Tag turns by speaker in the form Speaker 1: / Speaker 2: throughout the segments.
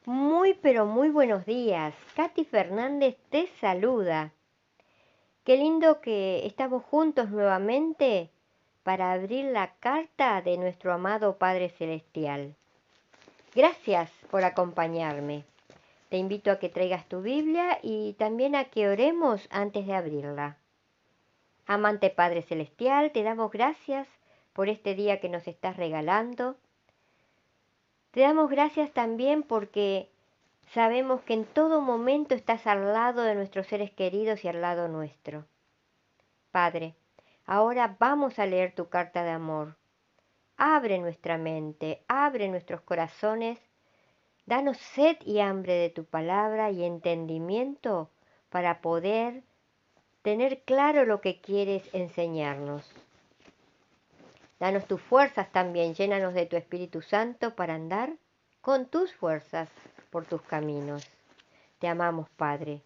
Speaker 1: Muy pero muy buenos días. Katy Fernández te saluda. Qué lindo que estamos juntos nuevamente para abrir la carta de nuestro amado Padre Celestial. Gracias por acompañarme. Te invito a que traigas tu Biblia y también a que oremos antes de abrirla. Amante Padre Celestial, te damos gracias por este día que nos estás regalando. Te damos gracias también porque sabemos que en todo momento estás al lado de nuestros seres queridos y al lado nuestro. Padre, ahora vamos a leer tu carta de amor. Abre nuestra mente, abre nuestros corazones, danos sed y hambre de tu palabra y entendimiento para poder tener claro lo que quieres enseñarnos. Danos tus fuerzas también, llénanos de tu Espíritu Santo para andar con tus fuerzas por tus caminos. Te amamos, Padre.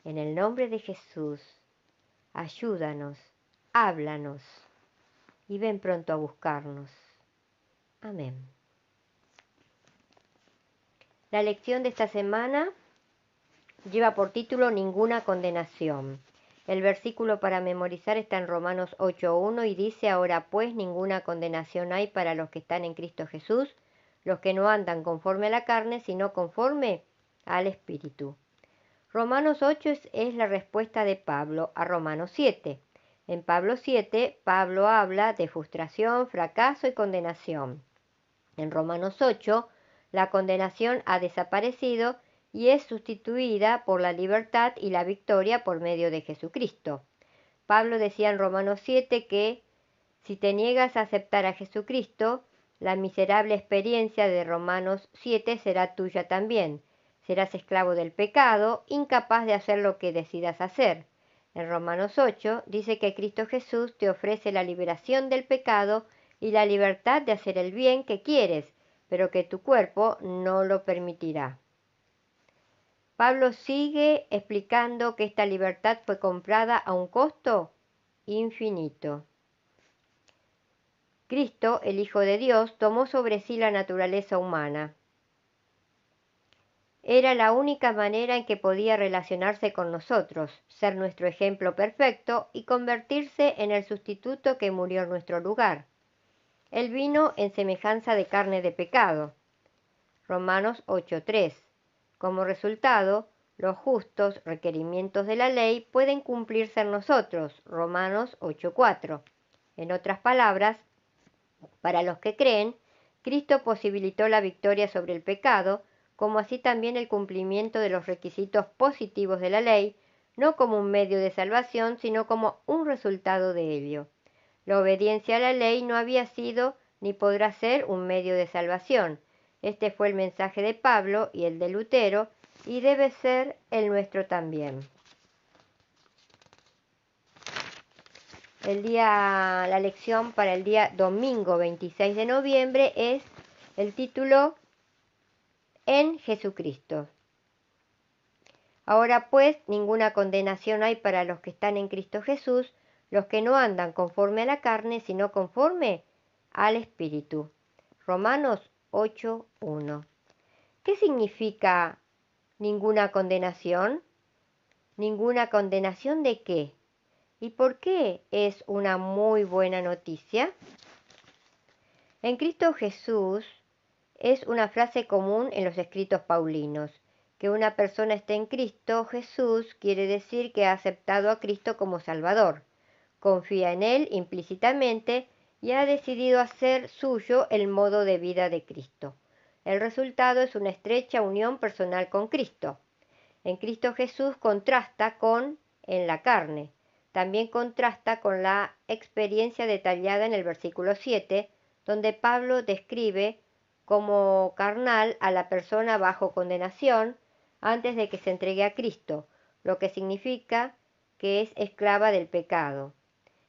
Speaker 1: En el nombre de Jesús, ayúdanos, háblanos y ven pronto a buscarnos. Amén. La lección de esta semana lleva por título Ninguna condenación. El versículo para memorizar está en Romanos 8:1 y dice: Ahora pues ninguna condenación hay para los que están en Cristo Jesús, los que no andan conforme a la carne, sino conforme al Espíritu. Romanos 8 es la respuesta de Pablo a Romanos 7. En Pablo 7, Pablo habla de frustración, fracaso y condenación. En Romanos 8, la condenación ha desaparecido y es sustituida por la libertad y la victoria por medio de Jesucristo. Pablo decía en Romanos 7 que si te niegas a aceptar a Jesucristo, la miserable experiencia de Romanos 7 será tuya también. Serás esclavo del pecado, incapaz de hacer lo que decidas hacer. En Romanos 8 dice que Cristo Jesús te ofrece la liberación del pecado y la libertad de hacer el bien que quieres, pero que tu cuerpo no lo permitirá. Pablo sigue explicando que esta libertad fue comprada a un costo infinito. Cristo, el Hijo de Dios, tomó sobre sí la naturaleza humana. Era la única manera en que podía relacionarse con nosotros, ser nuestro ejemplo perfecto y convertirse en el sustituto que murió en nuestro lugar. Él vino en semejanza de carne de pecado. Romanos 8:3. Como resultado, los justos requerimientos de la ley pueden cumplirse en nosotros. Romanos 8:4. En otras palabras, para los que creen, Cristo posibilitó la victoria sobre el pecado, como así también el cumplimiento de los requisitos positivos de la ley, no como un medio de salvación, sino como un resultado de ello. La obediencia a la ley no había sido ni podrá ser un medio de salvación. Este fue el mensaje de Pablo y el de Lutero, y debe ser el nuestro también. La lección para el día domingo 26 de noviembre es el título En Jesucristo. Ahora pues, ninguna condenación hay para los que están en Cristo Jesús, los que no andan conforme a la carne, sino conforme al Espíritu. Romanos 8:1. ¿Qué significa ninguna condenación? ¿Ninguna condenación de qué? ¿Y por qué es una muy buena noticia? En Cristo Jesús es una frase común en los escritos paulinos. Que una persona esté en Cristo Jesús quiere decir que ha aceptado a Cristo como Salvador, confía en Él implícitamente y ha decidido hacer suyo el modo de vida de Cristo. El resultado es una estrecha unión personal con Cristo. En Cristo Jesús contrasta con en la carne. También contrasta con la experiencia detallada en el versículo 7, donde Pablo describe como carnal a la persona bajo condenación antes de que se entregue a Cristo, lo que significa que es esclava del pecado.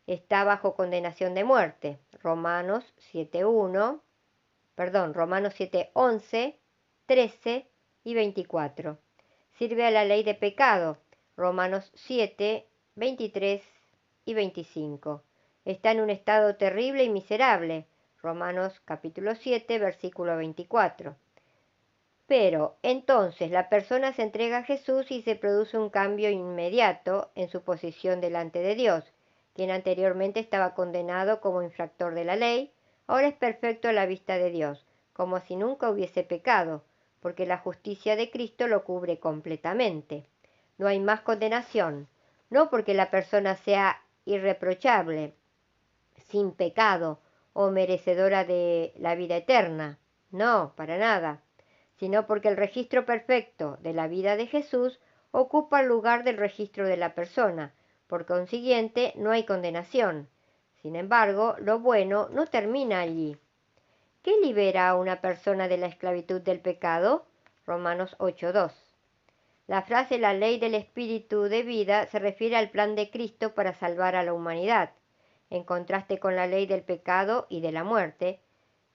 Speaker 1: Está bajo condenación de muerte. Romanos 7:11, 13 y 24. Sirve a la ley de pecado. Romanos 7, 23 y 25. Está en un estado terrible y miserable. Romanos capítulo 7, versículo 24. Pero entonces la persona se entrega a Jesús y se produce un cambio inmediato en su posición delante de Dios. Quien anteriormente estaba condenado como infractor de la ley, ahora es perfecto a la vista de Dios, como si nunca hubiese pecado, porque la justicia de Cristo lo cubre completamente. No hay más condenación, no porque la persona sea irreprochable, sin pecado o merecedora de la vida eterna. No, para nada, sino porque el registro perfecto de la vida de Jesús ocupa el lugar del registro de la persona. Por consiguiente, no hay condenación. Sin embargo, lo bueno no termina allí. ¿Qué libera a una persona de la esclavitud del pecado? Romanos 8:2. La frase la ley del espíritu de vida se refiere al plan de Cristo para salvar a la humanidad, en contraste con la ley del pecado y de la muerte,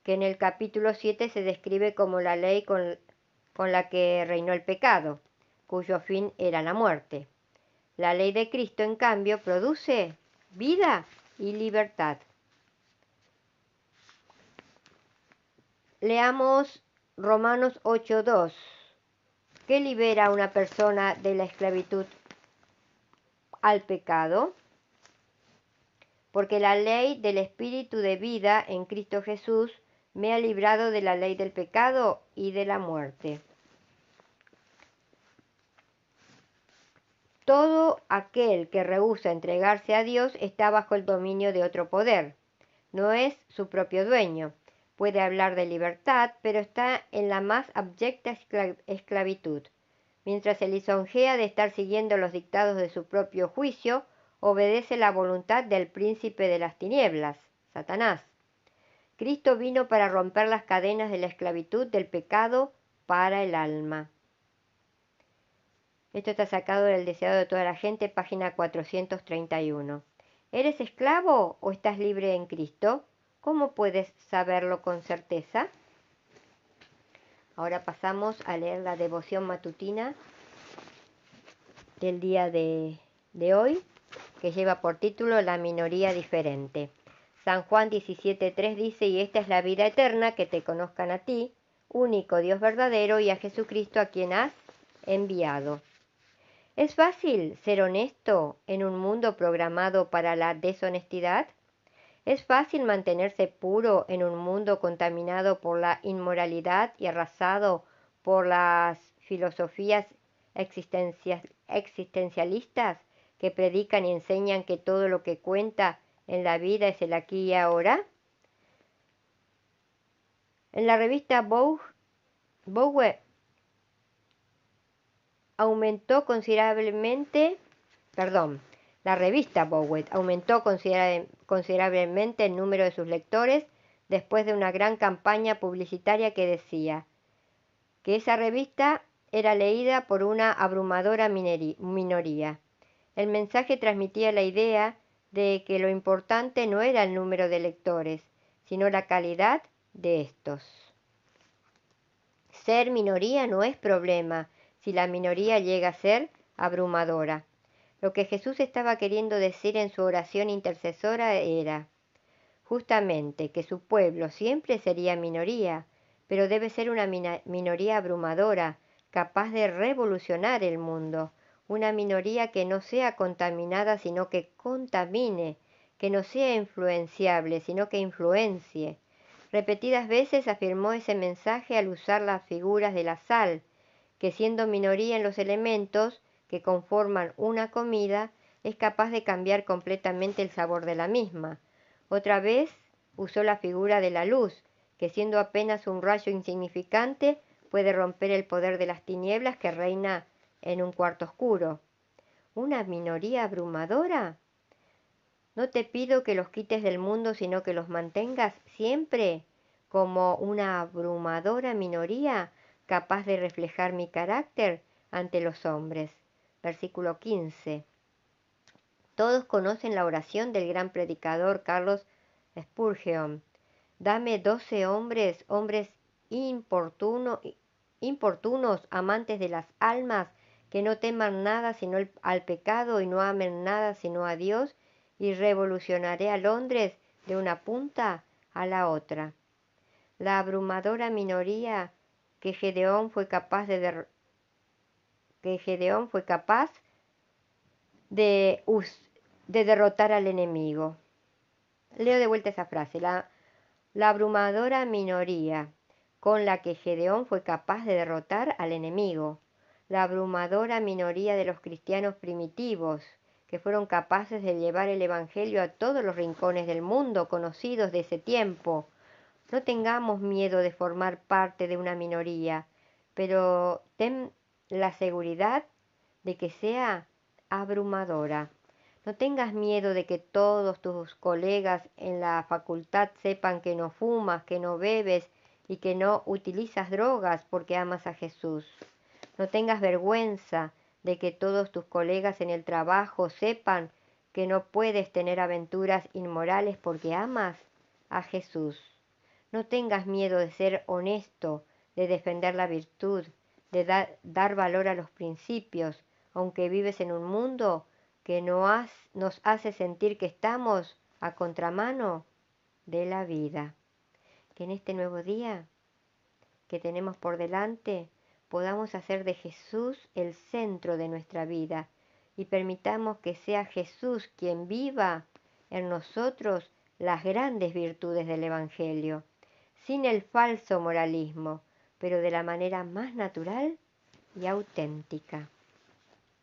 Speaker 1: que en el capítulo 7 se describe como la ley con la que reinó el pecado, cuyo fin era la muerte. La ley de Cristo, en cambio, produce vida y libertad. Leamos Romanos 8:2. ¿Qué libera a una persona de la esclavitud al pecado? Porque la ley del Espíritu de vida en Cristo Jesús me ha librado de la ley del pecado y de la muerte. Todo aquel que rehúsa entregarse a Dios está bajo el dominio de otro poder. No es su propio dueño. Puede hablar de libertad, pero está en la más abyecta esclavitud. Mientras se lisonjea de estar siguiendo los dictados de su propio juicio, obedece la voluntad del príncipe de las tinieblas, Satanás. Cristo vino para romper las cadenas de la esclavitud del pecado para el alma. Esto está sacado del Deseado de toda la gente, página 431. ¿Eres esclavo o estás libre en Cristo? ¿Cómo puedes saberlo con certeza? Ahora pasamos a leer la devoción matutina del día de hoy, que lleva por título La minoría diferente. San Juan 17:3 dice: y esta es la vida eterna, que te conozcan a ti, único Dios verdadero, y a Jesucristo a quien has enviado. ¿Es fácil ser honesto en un mundo programado para la deshonestidad? ¿Es fácil mantenerse puro en un mundo contaminado por la inmoralidad y arrasado por las filosofías existencialistas que predican y enseñan que todo lo que cuenta en la vida es el aquí y ahora? En la revista Vogue aumentó considerablemente, la revista Vogue aumentó considerablemente el número de sus lectores después de una gran campaña publicitaria que decía que esa revista era leída por una abrumadora minoría. El mensaje transmitía la idea de que lo importante no era el número de lectores, sino la calidad de estos. Ser minoría no es problema si la minoría llega a ser abrumadora. Lo que Jesús estaba queriendo decir en su oración intercesora era justamente que su pueblo siempre sería minoría, pero debe ser una minoría abrumadora, capaz de revolucionar el mundo, una minoría que no sea contaminada, sino que contamine, que no sea influenciable, sino que influencie. Repetidas veces afirmó ese mensaje al usar las figuras de la sal, que siendo minoría en los elementos que conforman una comida, es capaz de cambiar completamente el sabor de la misma. Otra vez usó la figura de la luz, que siendo apenas un rayo insignificante, puede romper el poder de las tinieblas que reina en un cuarto oscuro. ¿Una minoría abrumadora? No te pido que los quites del mundo, sino que los mantengas siempre como una abrumadora minoría capaz de reflejar mi carácter ante los hombres. Versículo 15. Todos conocen la oración del gran predicador Carlos Spurgeon. Dame 12 hombres importunos, amantes de las almas, que no teman nada sino al pecado y no amen nada sino a Dios, y revolucionaré a Londres de una punta a la otra. La abrumadora minoría que Gedeón fue capaz de, de derrotar al enemigo. Leo de vuelta esa frase. La abrumadora minoría con la que Gedeón fue capaz de derrotar al enemigo. La abrumadora minoría de los cristianos primitivos que fueron capaces de llevar el Evangelio a todos los rincones del mundo conocidos de ese tiempo. No tengamos miedo de formar parte de una minoría, pero ten la seguridad de que sea abrumadora. No tengas miedo de que todos tus colegas en la facultad sepan que no fumas, que no bebes y que no utilizas drogas porque amas a Jesús. No tengas vergüenza de que todos tus colegas en el trabajo sepan que no puedes tener aventuras inmorales porque amas a Jesús. No tengas miedo de ser honesto, de defender la virtud, de dar valor a los principios, aunque vives en un mundo que nos hace sentir que estamos a contramano de la vida. Que en este nuevo día que tenemos por delante podamos hacer de Jesús el centro de nuestra vida y permitamos que sea Jesús quien viva en nosotros las grandes virtudes del Evangelio, sin el falso moralismo, pero de la manera más natural y auténtica.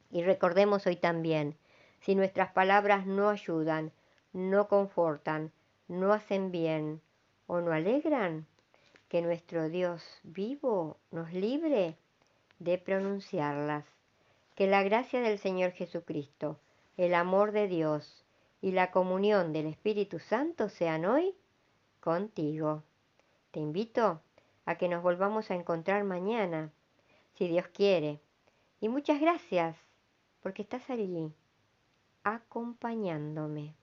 Speaker 1: Y recordemos hoy también, si nuestras palabras no ayudan, no confortan, no hacen bien o no alegran, que nuestro Dios vivo nos libre de pronunciarlas. Que la gracia del Señor Jesucristo, el amor de Dios y la comunión del Espíritu Santo sean hoy contigo. Te invito a que nos volvamos a encontrar mañana, si Dios quiere. Y muchas gracias porque estás allí, acompañándome.